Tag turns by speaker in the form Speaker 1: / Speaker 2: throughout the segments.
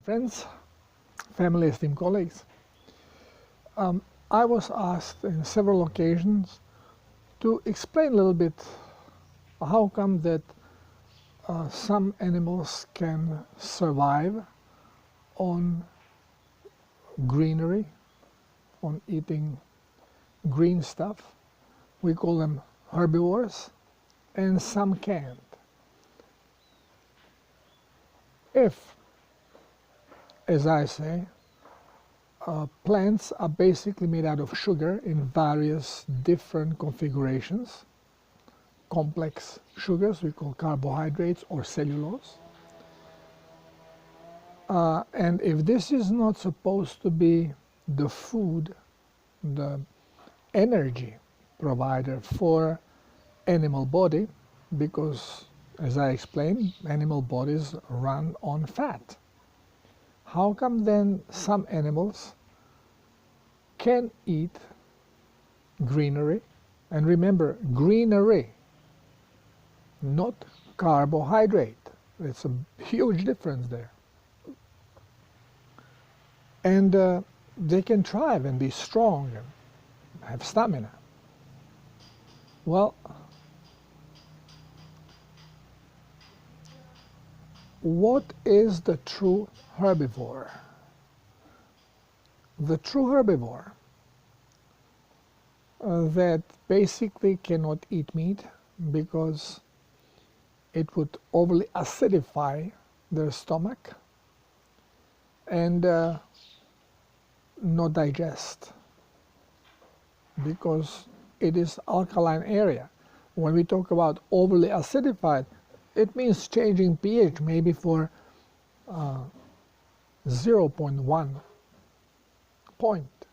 Speaker 1: Friends, family, esteemed colleagues, I was asked in several occasions to explain a little bit how come that some animals can survive on greenery, on eating green stuff. We call them herbivores, and some can't. If, as I say, plants are basically made out of sugar in various different configurations, complex sugars we call carbohydrates or cellulose. And if this is not supposed to be the food, the energy provider for animal body, because as I explained, animal bodies run on fat. How come then some animals can eat greenery? And remember, greenery, not carbohydrate. It's a huge difference there. And they can thrive and be strong and have stamina. Well, what is the true herbivore? The true herbivore that basically cannot eat meat because it would overly acidify their stomach and not digest because it is alkaline area. When we talk about overly acidified, it means changing pH maybe for 0.1 point.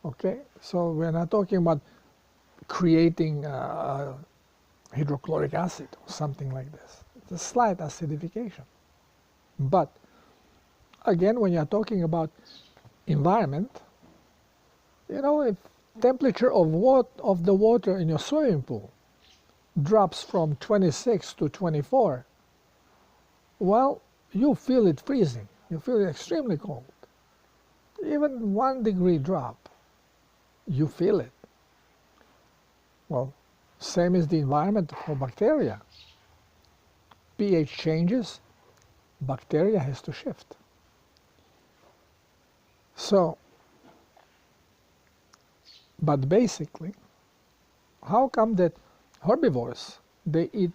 Speaker 1: Okay, so we're not talking about creating hydrochloric acid or something like this. It's a slight acidification. But again, when you're talking about environment, you know, if temperature of the water in your swimming pool drops from 26 to 24, well, you feel it freezing. You feel it extremely cold. Even 1 degree drop, you feel it. Well, same as the environment for bacteria. pH changes, bacteria has to shift. So, but basically, how come that herbivores, they eat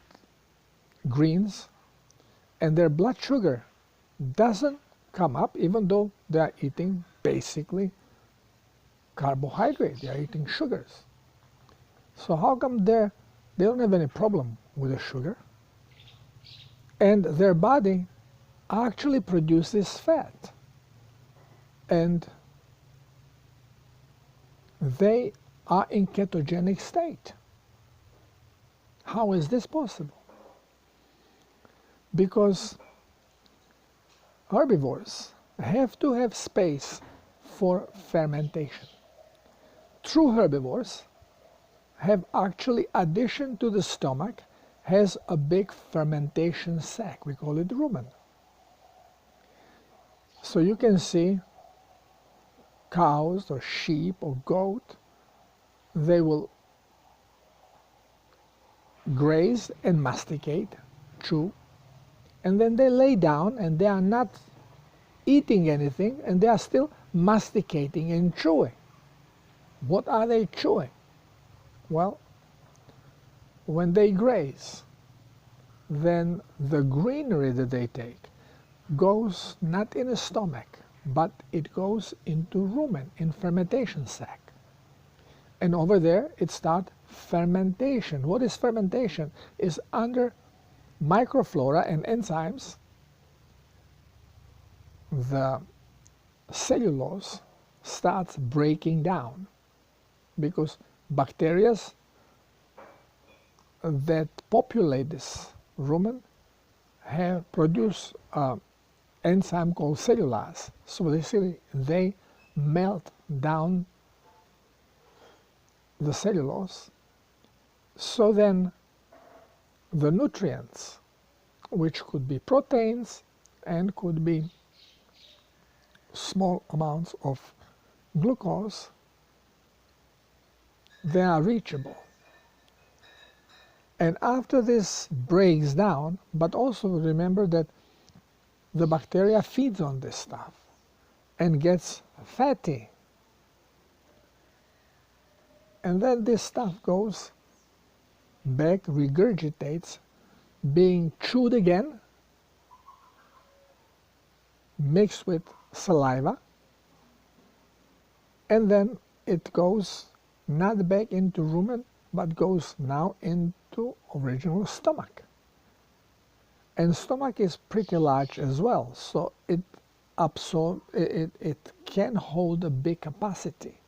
Speaker 1: greens and their blood sugar doesn't come up even though they are eating basically carbohydrate, they are eating sugars. So how come they don't have any problem with the sugar? And their body actually produces fat. And they are in ketogenic state. How is this possible? Because herbivores have to have space for fermentation. True herbivores have actually, addition to the stomach, has a big fermentation sac. We call it rumen. So you can see cows or sheep or goat, they will graze and masticate, chew, and then they lay down and they are not eating anything and they are still masticating and chewing. What are they chewing? Well, when they graze, then the greenery that they take goes not in the stomach, but it goes into rumen, in fermentation sac. And over there, it starts fermentation. What is fermentation? Is under microflora and enzymes, the cellulose starts breaking down because bacteria that populate this rumen have produced an enzyme called cellulase. So they melt down the cellulose. So then the nutrients, which could be proteins, and could be small amounts of glucose, they are reachable. And after this breaks down, but also remember that the bacteria feeds on this stuff and gets fatty. And then this stuff goes back, regurgitates, being chewed again, mixed with saliva, and then it goes not back into rumen, but goes now into original stomach. And stomach is pretty large as well, so it can hold a big capacity.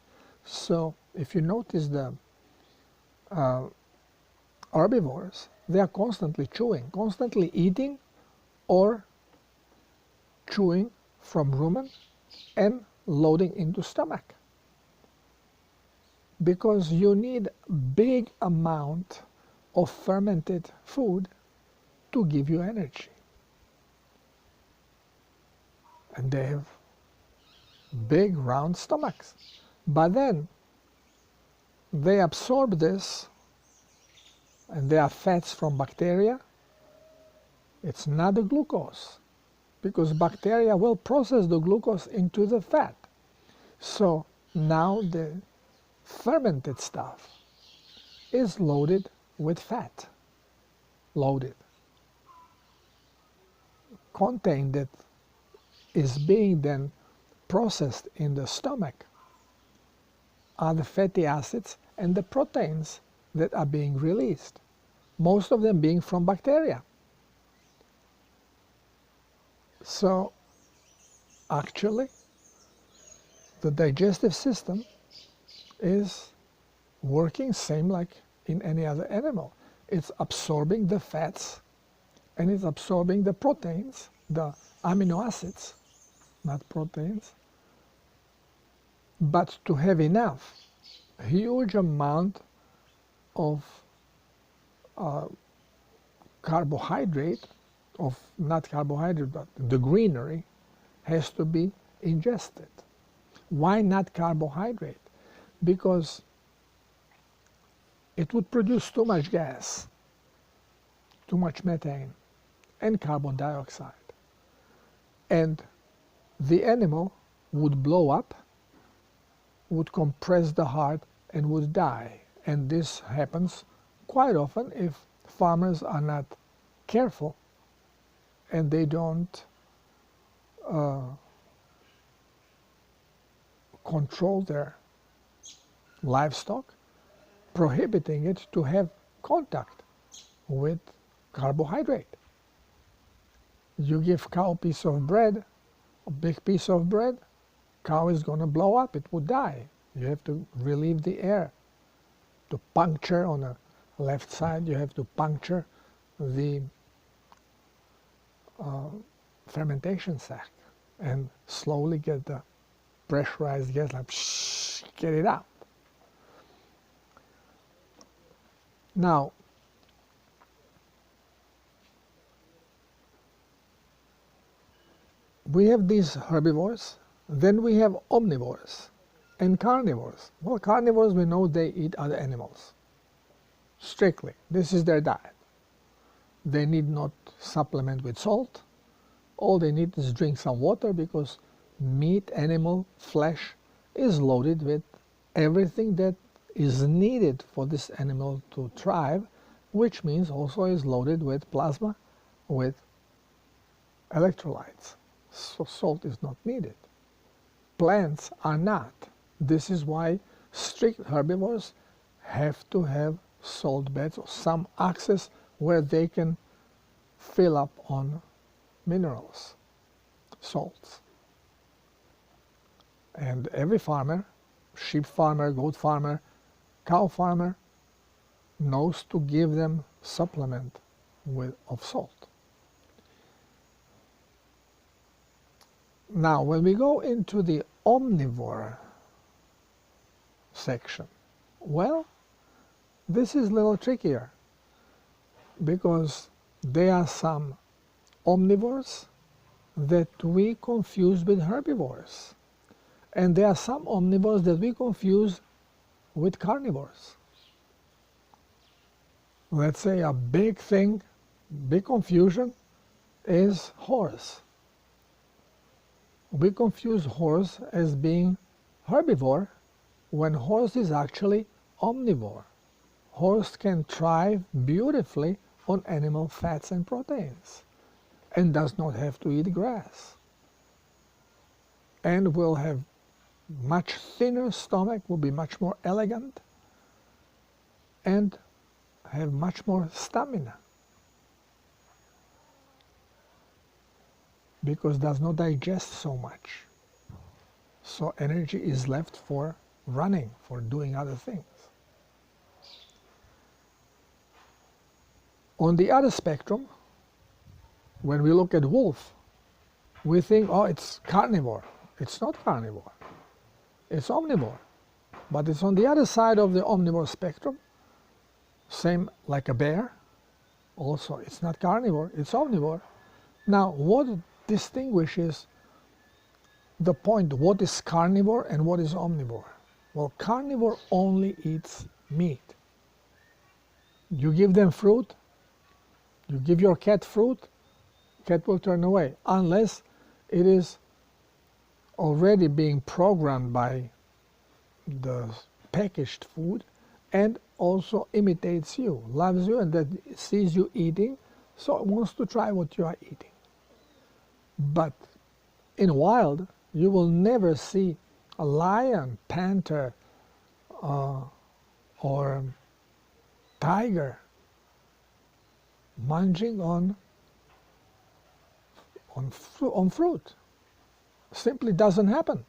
Speaker 1: So if you notice the herbivores, they are constantly chewing, constantly eating or chewing from rumen and loading into stomach. Because you need big amount of fermented food to give you energy. And they have big round stomachs. But then they absorb this, and they are fats from bacteria. It's not the glucose, because bacteria will process the glucose into the fat. So now the fermented stuff is loaded with fat, loaded. Content that is being then processed in the stomach are the fatty acids and the proteins that are being released, most of them being from bacteria. So actually, the digestive system is working same like in any other animal. It's absorbing the fats and it's absorbing the proteins, the amino acids, not proteins. But to have enough, huge amount of carbohydrate, not carbohydrate, but the greenery, has to be ingested. Why not carbohydrate? Because it would produce too much gas, too much methane, and carbon dioxide. And the animal would blow up, would compress the heart, and would die. And this happens quite often if farmers are not careful and they don't control their livestock, prohibiting it to have contact with carbohydrate. You give cow a piece of bread, a big piece of bread, cow is going to blow up, it would die. You have to relieve the air. To puncture on the left side, you have to puncture the fermentation sac and slowly get the pressurized gas, like get it out. Now, we have these herbivores, then we have omnivores and carnivores. Well, carnivores, we know they eat other animals. Strictly, this is their diet. They need not supplement with salt. All they need is drink some water, because meat, animal, flesh is loaded with everything that is needed for this animal to thrive, which means also is loaded with plasma, with electrolytes. So salt is not needed. Plants are not. This is why strict herbivores have to have salt beds or some access where they can fill up on minerals, salts. And every farmer, sheep farmer, goat farmer, cow farmer, knows to give them supplement of salt. Now, when we go into the omnivore section, well, this is a little trickier, because there are some omnivores that we confuse with herbivores. And there are some omnivores that we confuse with carnivores. Let's say a big thing, big confusion is horse. We confuse horse as being herbivore when horse is actually omnivore. Horse can thrive beautifully on animal fats and proteins and does not have to eat grass. And will have much thinner stomach, will be much more elegant, and have much more stamina, because does not digest so much. So energy is left for running, for doing other things. On the other spectrum, when we look at wolf, we think, oh, it's carnivore. It's not carnivore. It's omnivore. But it's on the other side of the omnivore spectrum. Same like a bear. Also, it's not carnivore, it's omnivore. Now, what distinguishes the point, what is carnivore and what is omnivore? Well, carnivore only eats meat. You give them fruit, you give your cat fruit, cat will turn away, unless it is already being programmed by the packaged food and also imitates you, loves you, and that sees you eating, so it wants to try what you are eating. But in wild, you will never see a lion, panther, or tiger munching on fruit. Simply doesn't happen.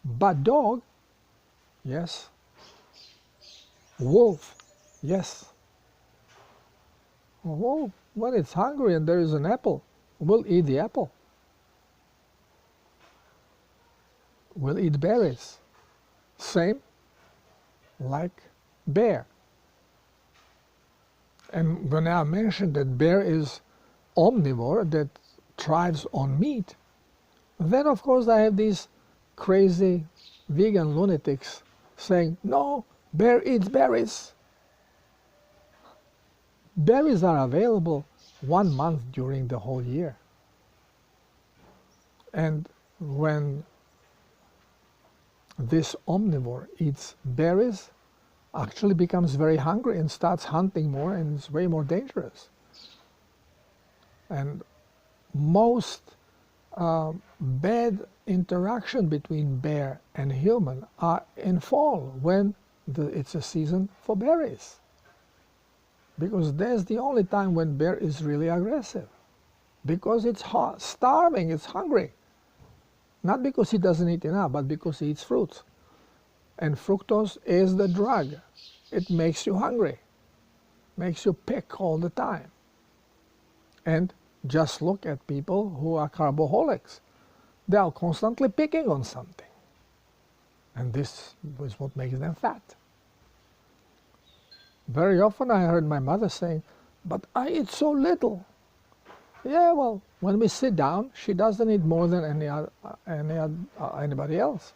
Speaker 1: But dog, yes. Wolf, yes. Well, when it's hungry and there is an apple, we'll eat the apple. We'll eat berries. Same like bear. And when I mentioned that bear is omnivore, that thrives on meat, then of course I have these crazy vegan lunatics saying, no, bear eats berries. Berries are available 1 month during the whole year. And when this omnivore eats berries, actually becomes very hungry and starts hunting more, and it's way more dangerous. And most bad interaction between bear and human are in fall, when it's a season for berries. Because that's the only time when bear is really aggressive. Because it's hot, starving, it's hungry. Not because he doesn't eat enough, but because he eats fruits. And fructose is the drug. It makes you hungry, makes you pick all the time. And just look at people who are carboholics. They are constantly picking on something. And this is what makes them fat. Very often I heard my mother saying, but I eat so little. Yeah, well, when we sit down, she doesn't eat more than anybody else.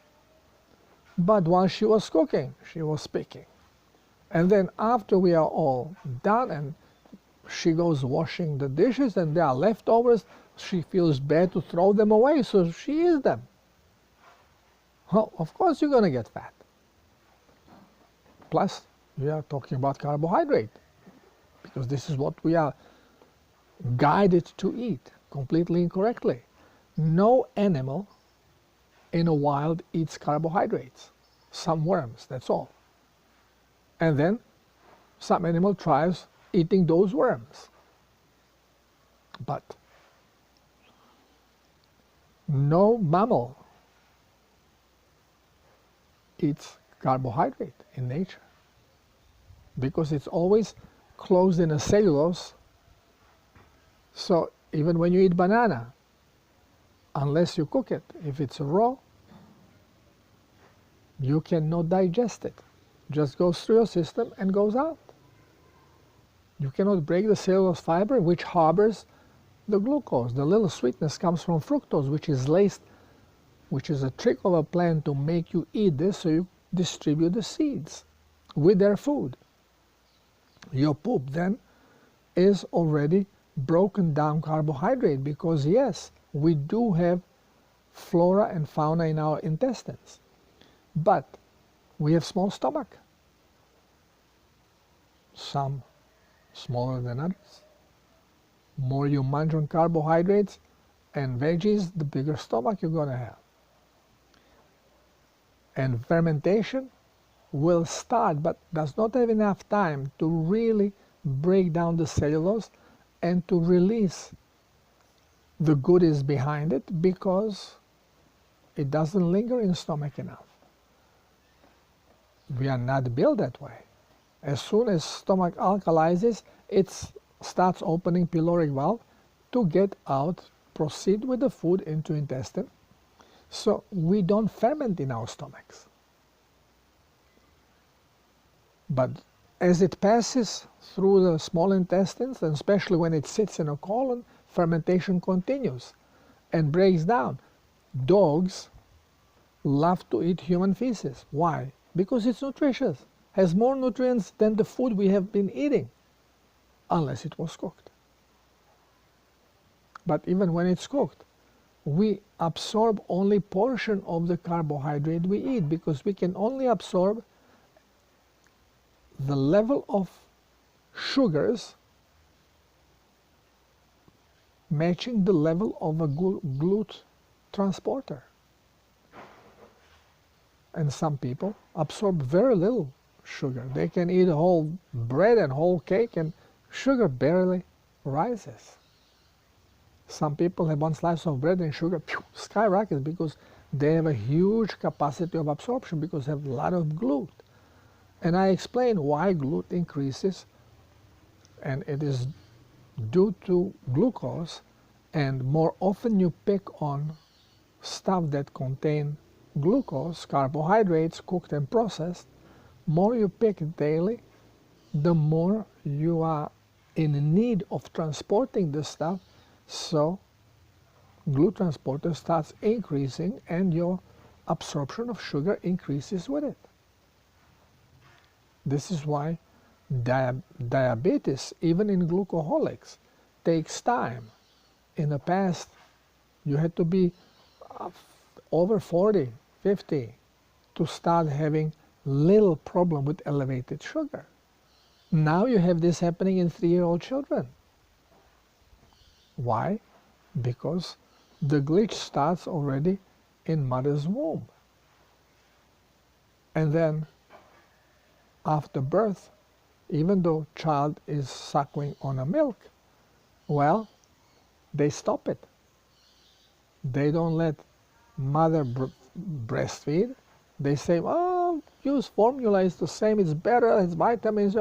Speaker 1: But while she was cooking, she was picking. And then after we are all done and she goes washing the dishes and there are leftovers, she feels bad to throw them away, so she eats them. Well, of course you're going to get fat. Plus, we are talking about carbohydrate, because this is what we are guided to eat completely incorrectly. No animal in a wild eats carbohydrates. Some worms, that's all. And then some animal tries eating those worms. But no mammal eats carbohydrate in nature, because it's always closed in a cellulose. So even when you eat banana, unless you cook it, if it's raw, you cannot digest it. Just goes through your system and goes out. You cannot break the cellulose fiber, which harbors the glucose. The little sweetness comes from fructose, which is laced, which is a trick of a plant to make you eat this so you distribute the seeds with their food. Your poop then is already broken down carbohydrate, because yes, we do have flora and fauna in our intestines, but we have small stomach, some smaller than others. More you munch on carbohydrates and veggies, the bigger stomach you're going to have. And fermentation will start, but does not have enough time to really break down the cellulose and to release the goodies behind it, because it doesn't linger in the stomach enough. We are not built that way. As soon as stomach alkalizes, it starts opening pyloric valve to get out, proceed with the food into intestine. So we don't ferment in our stomachs. But as it passes through the small intestines, and especially when it sits in a colon, fermentation continues and breaks down. Dogs love to eat human feces. Why? Because it's nutritious. Has more nutrients than the food we have been eating, unless it was cooked. But even when it's cooked, we absorb only portion of the carbohydrate we eat, because we can only absorb the level of sugars matching the level of a GLUT transporter. And some people absorb very little sugar. They can eat a whole bread and whole cake and sugar barely rises. Some people have one slice of bread and sugar skyrockets because they have a huge capacity of absorption, because they have a lot of GLUT. And I explain why GLUT increases, and it is due to glucose, and more often you pick on stuff that contain glucose, carbohydrates, cooked and processed, more you pick daily, the more you are in need of transporting this stuff, so GLUT transporter starts increasing and your absorption of sugar increases with it. This is why diabetes, even in glucoholics, takes time. In the past, you had to be over 40, 50 to start having little problem with elevated sugar. Now you have this happening in 3-year-old children. Why? Because the glitch starts already in mother's womb. And then after birth, even though child is suckling on a milk, well, they stop it. They don't let mother breastfeed. They say, oh, use formula, it's the same, it's better, it's vitamins.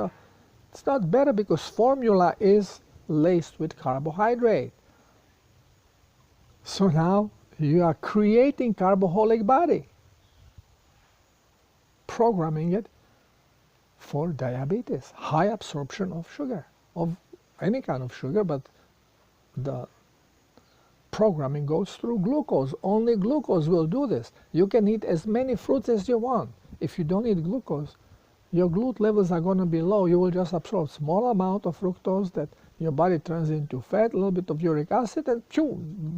Speaker 1: It's not better, because formula is laced with carbohydrate. So now you are creating carboholic body, programming it for diabetes, high absorption of sugar, of any kind of sugar, but the programming goes through glucose. Only glucose will do this. You can eat as many fruits as you want. If you don't eat glucose, your GLUT levels are going to be low. You will just absorb small amount of fructose that your body turns into fat, a little bit of uric acid, and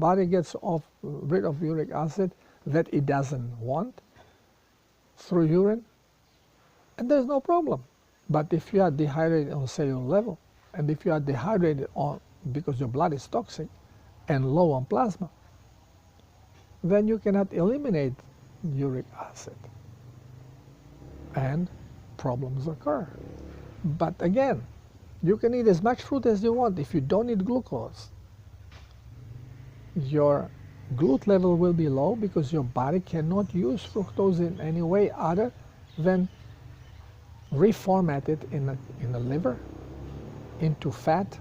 Speaker 1: body gets rid of uric acid that it doesn't want through urine, and there's no problem. But if you are dehydrated on cellular level, and if you are dehydrated because your blood is toxic and low on plasma, then you cannot eliminate uric acid, and problems occur. But again, you can eat as much fruit as you want. If you don't eat glucose, your GLUT level will be low, because your body cannot use fructose in any way other than reformat it in the liver into fat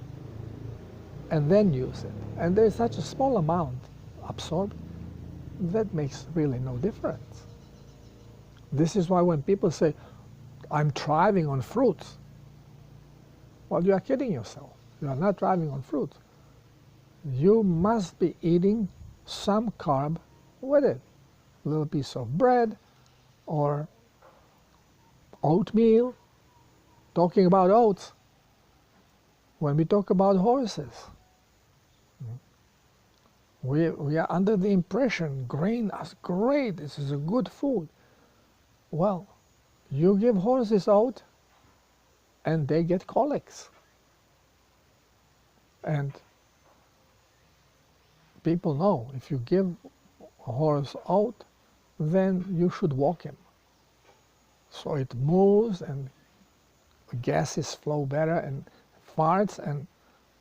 Speaker 1: and then use it. And there's such a small amount absorbed that makes really no difference. This is why when people say, I'm thriving on fruits, well, you are kidding yourself. You are not thriving on fruits. you must be eating some carb with it. A little piece of bread or oatmeal. Talking about oats, when we talk about horses, we are under the impression grain is great, this is a good food. Well, you give horses oat and they get colics. And people know if you give a horse oat, then you should walk him. So it moves and gases flow better and farts and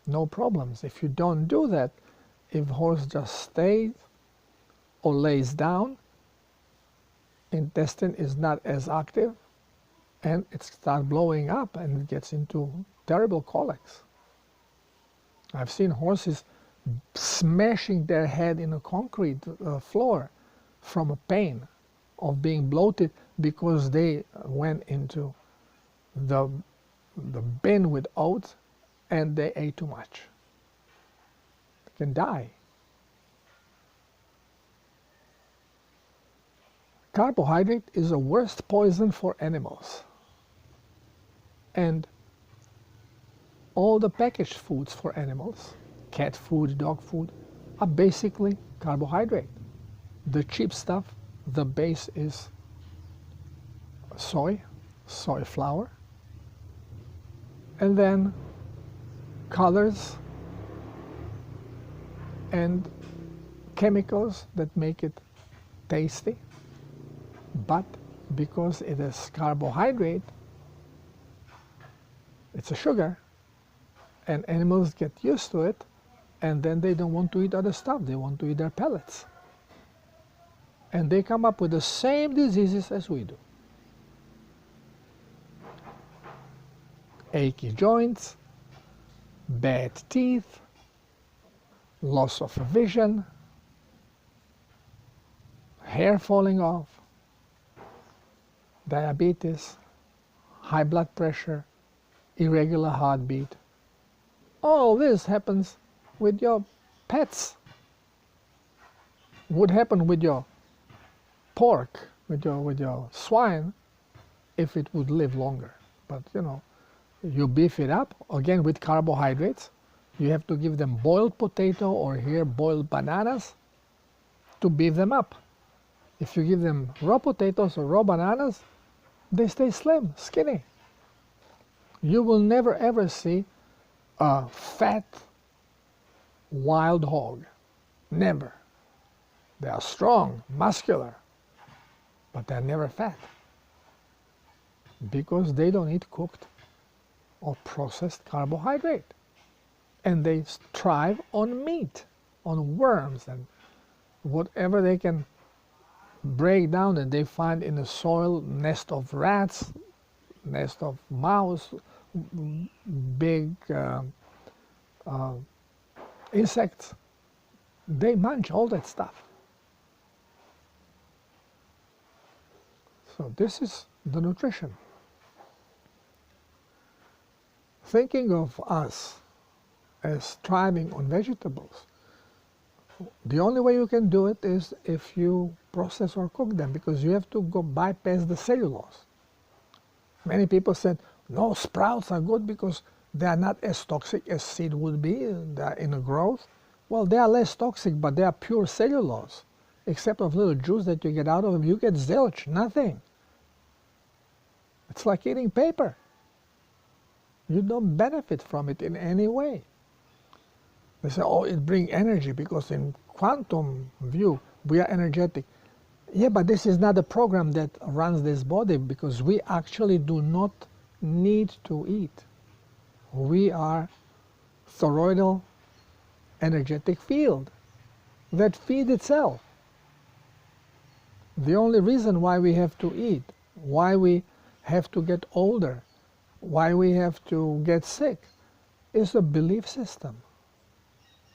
Speaker 1: no problems. If you don't do that, if horse just stays or lays down, intestine is not as active and it starts blowing up and it gets into terrible colics. I've seen horses smashing their head in a concrete floor from a pain of being bloated because they went into the bin with oats and they ate too much. They can die. Carbohydrate is the worst poison for animals. And all the packaged foods for animals, cat food, dog food, are basically carbohydrate. The cheap stuff, the base is soy flour, and then colors and chemicals that make it tasty. But because it is carbohydrate, it's a sugar, and animals get used to it, and then they don't want to eat other stuff. They want to eat their pellets. And they come up with the same diseases as we do. Achy joints, bad teeth, loss of vision, hair falling off, diabetes, high blood pressure, irregular heartbeat. All this happens with your pets. Would happen with your pork, with your swine, if it would live longer. But you beef it up, again with carbohydrates. You have to give them boiled potato or here boiled bananas to beef them up. If you give them raw potatoes or raw bananas, they stay slim, skinny. You will never ever see a fat wild hog. Never. They are strong, muscular, but they're never fat because they don't eat cooked or processed carbohydrate. And they thrive on meat, on worms, and whatever they can break down that they find in the soil, nest of rats, nest of mouse, big insects. They munch all that stuff. So this is the nutrition. Thinking of us as thriving on vegetables, the only way you can do it is if you process or cook them, because you have to go bypass the cellulose. Many people said, no, sprouts are good because they are not as toxic as seed would be in a growth. Well, they are less toxic, but they are pure cellulose. Except of little juice that you get out of them, you get zilch, nothing. It's like eating paper. You don't benefit from it in any way. They say, oh, it brings energy because in quantum view, we are energetic. Yeah, but this is not a program that runs this body because we actually do not need to eat. We are toroidal energetic field that feeds itself. The only reason why we have to eat, why we have to get older, why we have to get sick, is a belief system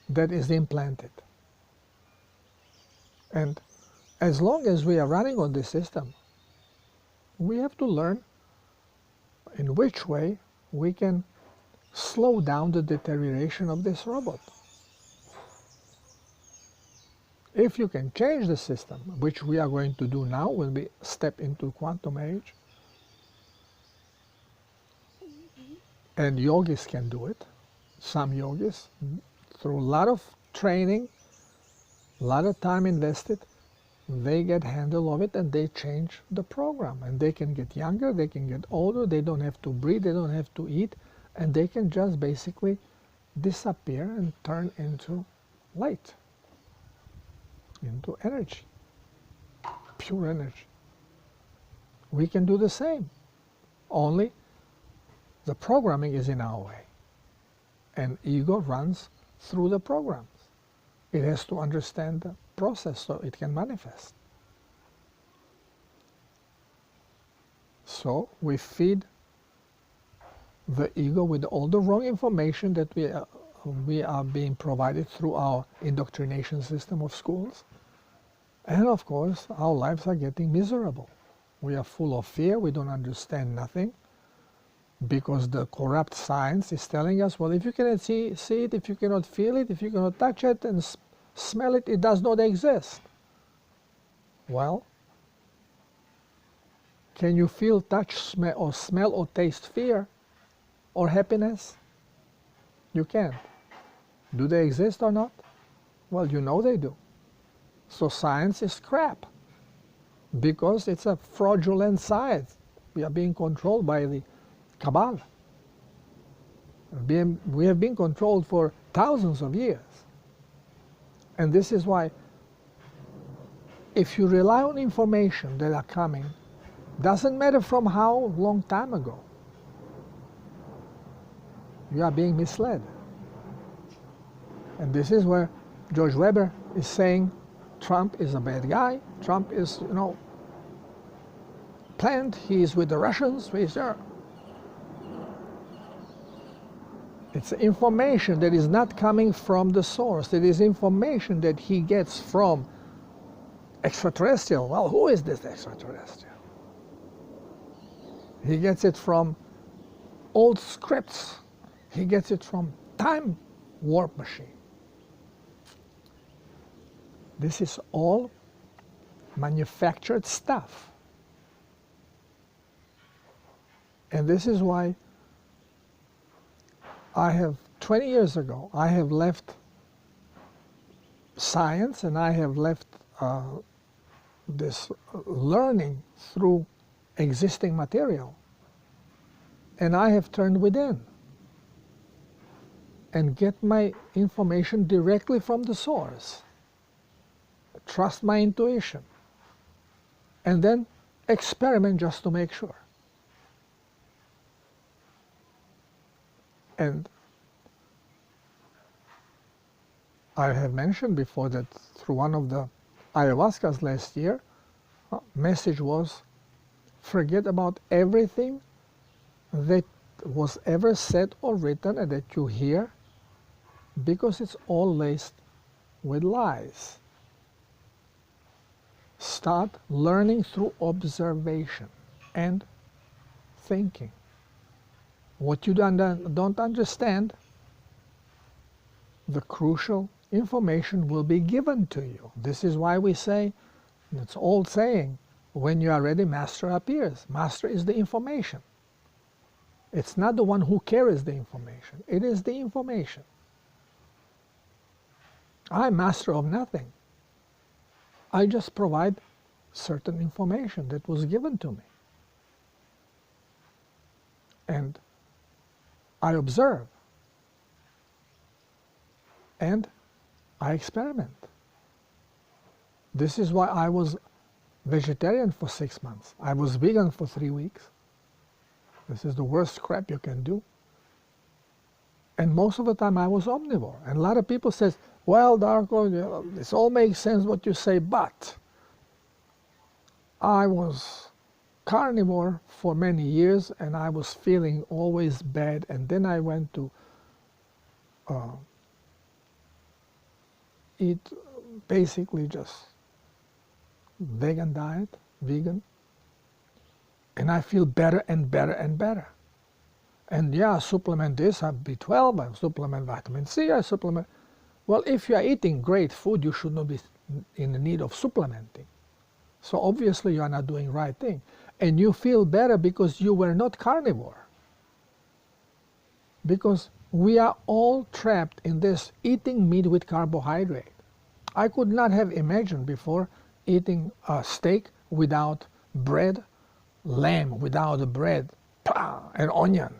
Speaker 1: that is implanted. And as long as we are running on this system, we have to learn in which way we can slow down the deterioration of this robot. If you can change the system, which we are going to do now when we step into quantum age, and yogis can do it, some yogis, through a lot of training, a lot of time invested, they get handle of it and they change the program. And they can get younger, they can get older, they don't have to breathe, they don't have to eat, and they can just basically disappear and turn into light, into energy, pure energy. We can do the same, only the programming is in our way. And ego runs through the programs. It has to understand the process so it can manifest. So we feed the ego with all the wrong information that we are being provided through our indoctrination system of schools. And of course, our lives are getting miserable. We are full of fear, we don't understand nothing, because the corrupt science is telling us, well, if you cannot see it, if you cannot feel it, if you cannot touch it and smell it, it does not exist. Well, can you feel, touch, smell or taste fear or happiness? You can't. Do they exist or not? Well, you know they do. So science is crap, because it's a fraudulent science. We are being controlled by the Kabbalah. We have been controlled for thousands of years. And this is why, if you rely on information that are coming, doesn't matter from how long time ago, you are being misled. And this is where George Weber is saying Trump is a bad guy. Trump is, planned. He is with the Russians. He's there. It's information that is not coming from the source. It is information that he gets from extraterrestrial. Well, who is this extraterrestrial? He gets it from old scripts. He gets it from time warp machine. This is all manufactured stuff. And this is why 20 years ago, I have left science and I have left this learning through existing material. And I have turned within and get my information directly from the source. Trust my intuition. And then experiment just to make sure. And I have mentioned before that through one of the ayahuascas last year, message was, forget about everything that was ever said or written and that you hear, because it's all laced with lies. Start learning through observation and thinking. What you don't understand, the crucial information will be given to you. This is why we say, it's an old saying, when you are ready, Master appears. Master is the information. It's not the one who carries the information. It is the information. I'm master of nothing. I just provide certain information that was given to me. And I observe. And I experiment. This is why I was vegetarian for 6 months. I was vegan for 3 weeks. This is the worst crap you can do. And most of the time I was omnivore. And a lot of people says, well, Darko, this all makes sense what you say, but I was carnivore for many years and I was feeling always bad, and then I went to eat basically just vegan diet, and I feel better and better and better. And yeah, I supplement this, I have B12, I supplement vitamin C, I supplement. Well, if you are eating great food, you should not be in the need of supplementing. So obviously you are not doing the right thing. And you feel better because you were not carnivore. Because we are all trapped in this eating meat with carbohydrate. I could not have imagined before eating a steak without bread, lamb without the bread, and onion.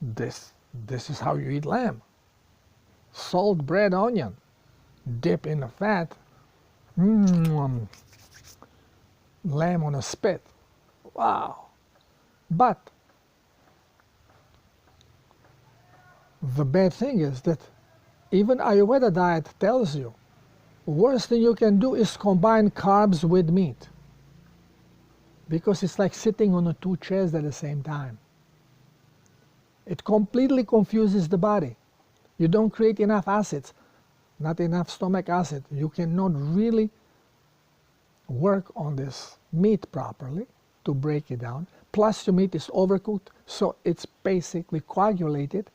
Speaker 1: This is how you eat lamb. Salt, bread, onion, dip in the fat, lamb on a spit. Wow. But the bad thing is that even Ayurveda diet tells you worst thing you can do is combine carbs with meat, because it's like sitting on two chairs at the same time. It completely confuses the body. You don't create enough acids, not enough stomach acid. You cannot really work on this meat properly to break it down. Plus your meat is overcooked, so it's basically coagulated.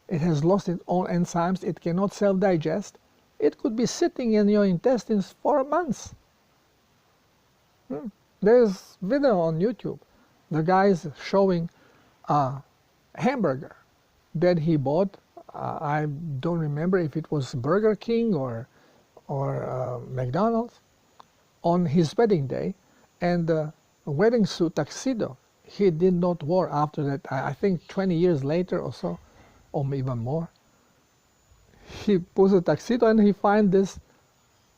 Speaker 1: It has lost its own enzymes. It cannot self-digest. It could be sitting in your intestines for months. There's video on YouTube. The guy is showing a hamburger that he bought. I don't remember if it was Burger King or McDonald's, on his wedding day, and the wedding suit tuxedo he did not wear after that. I think 20 years later or so, or even more. He puts a tuxedo and he finds this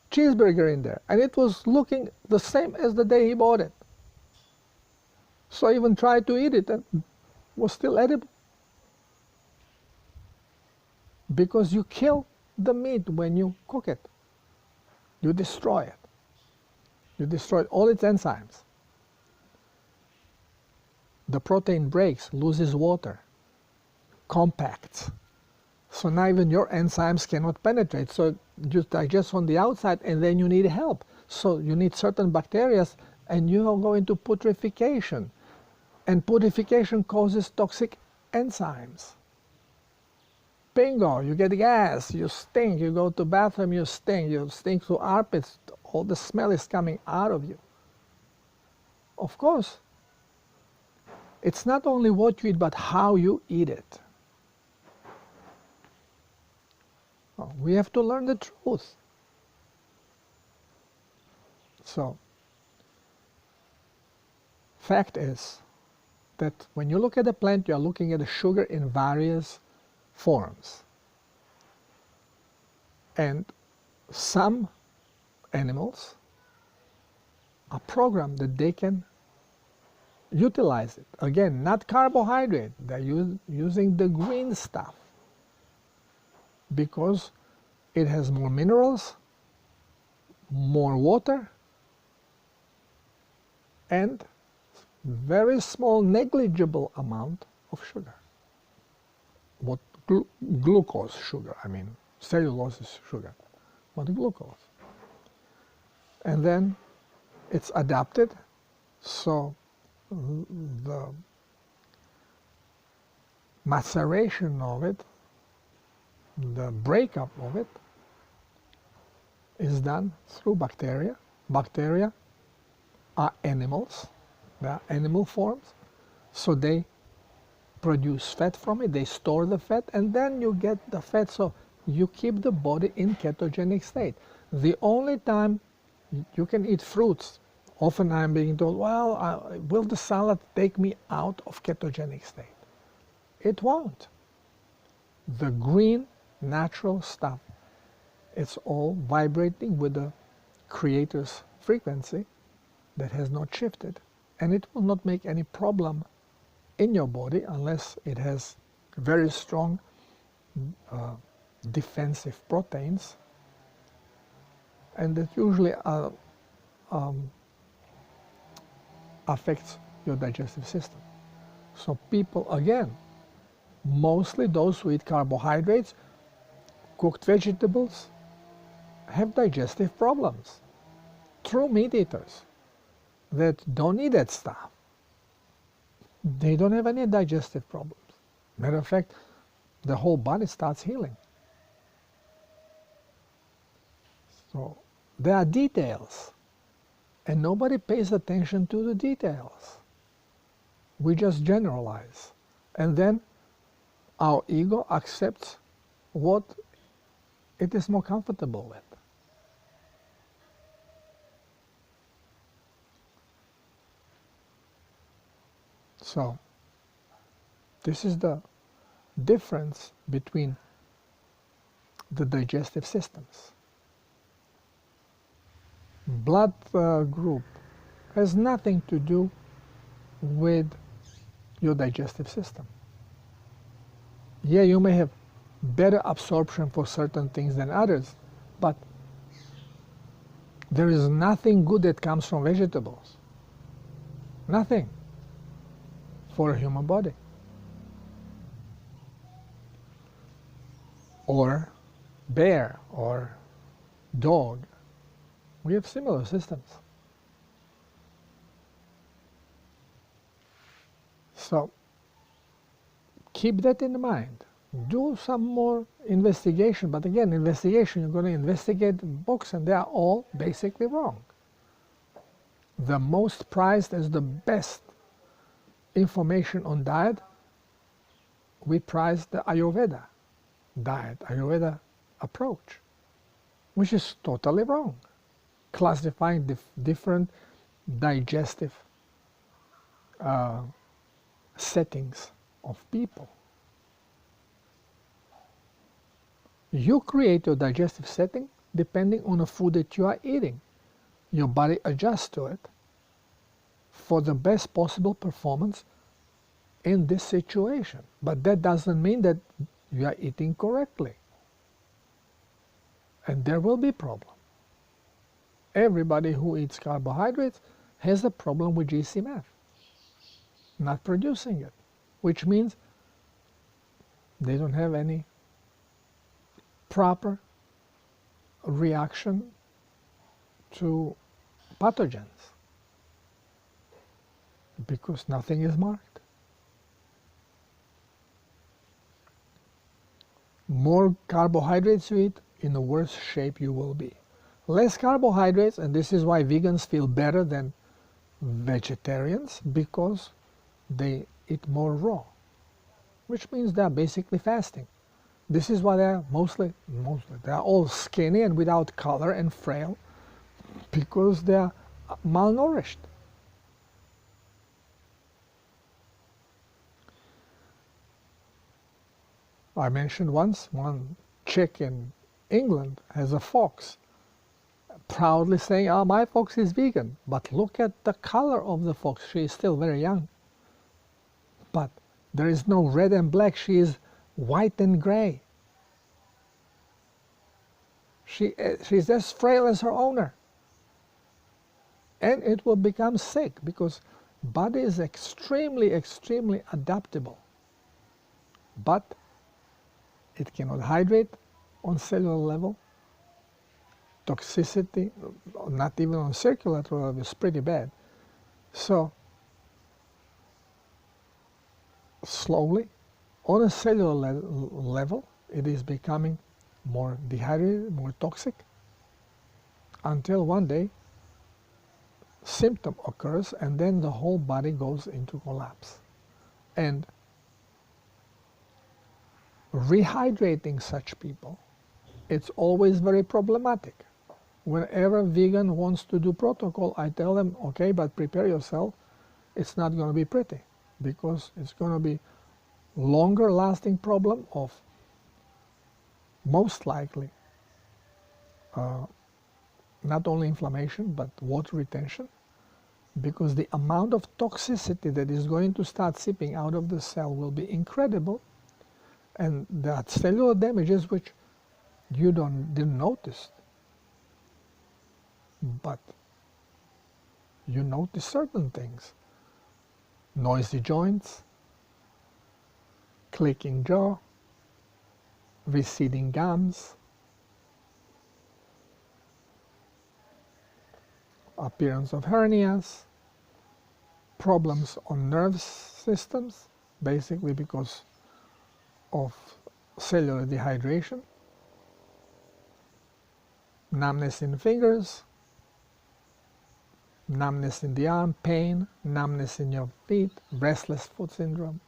Speaker 1: cheeseburger in there, and it was looking the same as the day he bought it. So I even tried to eat it and was still edible. Because you kill the meat when you cook it. You destroy it. You destroy all its enzymes. The protein breaks, loses water, compacts. So now even your enzymes cannot penetrate. So you digest on the outside and then you need help. So you need certain bacteria and you are going to putrefaction. And putrefaction causes toxic enzymes. Bingo, you get gas, you stink, you go to bathroom, you stink through armpits, all the smell is coming out of you. Of course, it's not only what you eat, but how you eat it. We have to learn the truth. So, fact is that when you look at a plant, you are looking at the sugar in various forms. And some animals are programmed that they can utilize it. Again, not carbohydrate, they're using the green stuff because it has more minerals, more water, and very small negligible amount of sugar. What glucose sugar, I mean, cellulose is sugar, but glucose. And then it's adapted, so the maceration of it, the breakup of it, is done through bacteria. Bacteria are animals, they are animal forms, so they produce fat from it, they store the fat, and then you get the fat, so you keep the body in ketogenic state. The only time you can eat fruits, often I'm being told, well, will the salad take me out of ketogenic state? It won't. The green, natural stuff, it's all vibrating with the creator's frequency that has not shifted, and it will not make any problem in your body unless it has very strong defensive proteins, and that usually affects your digestive system. So people, again, mostly those who eat carbohydrates, cooked vegetables, have digestive problems. True meat eaters that don't eat that stuff, they don't have any digestive problems. Matter of fact, the whole body starts healing. So there are details, and nobody pays attention to the details. We just generalize, and then our ego accepts what it is more comfortable with. So this is the difference between the digestive systems. Blood group has nothing to do with your digestive system. Yeah, you may have better absorption for certain things than others, but there is nothing good that comes from vegetables. Nothing for a human body. Or bear or dog. We have similar systems. So keep that in mind. Do some more investigation, but again, investigation, you're going to investigate books and they are all basically wrong. The most prized as the best information on diet, we prize the Ayurveda diet, Ayurveda approach, which is totally wrong, classifying different digestive settings of people. You create your digestive setting depending on the food that you are eating. Your body adjusts to it for the best possible performance in this situation. But that doesn't mean that you are eating correctly. And there will be problem. Everybody who eats carbohydrates has a problem with GCMF, not producing it, which means they don't have any proper reaction to pathogens because nothing is marked. More carbohydrates you eat, in the worse shape you will be. Less carbohydrates, and this is why vegans feel better than vegetarians, because they eat more raw, which means they are basically fasting. This is why they're mostly, they're all skinny and without color and frail, because they're malnourished. I mentioned once, one chick in England has a fox, proudly saying, "Oh, my fox is vegan." But look at the color of the fox. She is still very young. But there is no red and black. She is white and gray. She's as frail as her owner. And it will become sick because body is extremely, extremely adaptable. But it cannot hydrate on cellular level. Toxicity, not even on circulatory level, is pretty bad. So slowly, on a cellular level, it is becoming more dehydrated, more toxic, until one day symptom occurs and then the whole body goes into collapse. And rehydrating such people, it's always very problematic. Whenever a vegan wants to do protocol, I tell them, okay, but prepare yourself. It's not going to be pretty because it's going to be longer lasting problem of most likely not only inflammation but water retention, because the amount of toxicity that is going to start seeping out of the cell will be incredible, and there are cellular damages which you didn't notice, but you notice certain things: noisy joints, clicking jaw, receding gums, appearance of hernias, problems on nerve systems, basically because of cellular dehydration. numbness in fingers, numbness in the arm, pain, numbness in your feet, restless foot syndrome.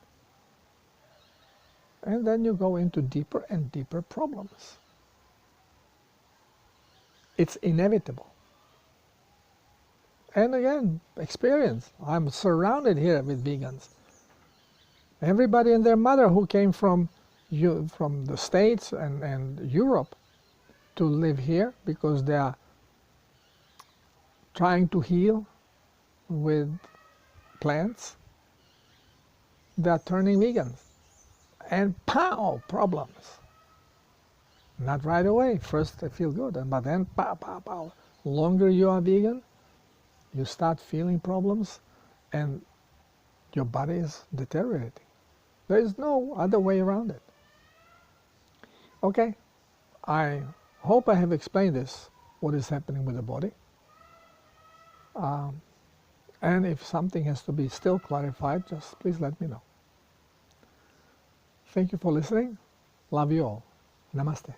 Speaker 1: And then you go into deeper and deeper problems. It's inevitable. And again, experience. I'm surrounded here with vegans. Everybody and their mother who came from the States and Europe to live here because they are trying to heal with plants, they are turning vegans. And pow, problems. Not right away. First they feel good, but then pow, pow, pow. Longer you are vegan, you start feeling problems and your body is deteriorating. There is no other way around it. Okay, I hope I have explained this, what is happening with the body. And if something has to be still clarified, just please let me know. Thank you for listening. Love you all. Namaste.